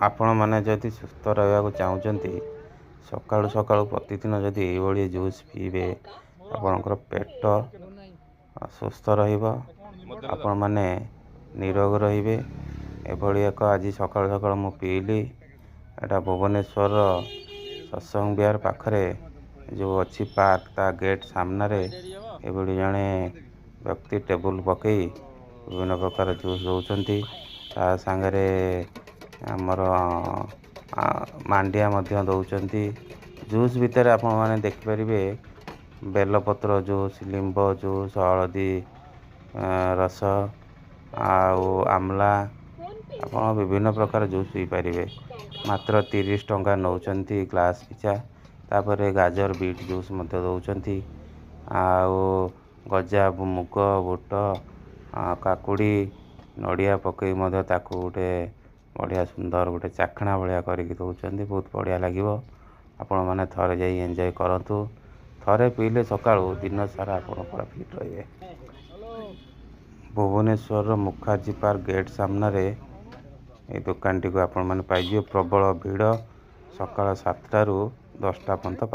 आपण मैंने जदि सुस्थ रहा चाहते सकाळु सकाळु प्रतिदिन जदि ये जूस पीबे आपणकर पेट सुस्थ आपण मैंने निरोग रे एभली एक आज सकाळु सकाळु मु पीली एटा भुवनेश्वर सत्संग विहार पाखरे जो अच्छी पार्क ता गेट सामने एभली जड़े व्यक्ति टेबुल पकई विभिन्न प्रकार जूस दौरान ता सांगरे आमर मांडिया मध्य दौरान जूस भितर आपण मैंने देखिपारे बेलपत्र जूस लिंब जूस हलदी रस आमला आप विभिन्न प्रकार जूस पी पारे मात्र 30 टंका नौकरी ग्लास पिछा तापर गाजर बीट जूस दौरान गजा मुग बुट काकुड़ी नड़िया पकई गोटे बढ़िया सुंदर गोटे चाखणा भाया करके दौरान बहुत बढ़िया लगे आपण मैंने थरे जा एंजॉय करूँ थरे पीले सकाळु दिन सारा आपण पूरा फिट रहिए। भुवनेश्वर मुखार्जी पार्क गेट सामने ये दुकान टी को आपण मैंने पाइबे प्रबल भीड़ सकाळ 7 टा 10 टा पर्यंत पाइ।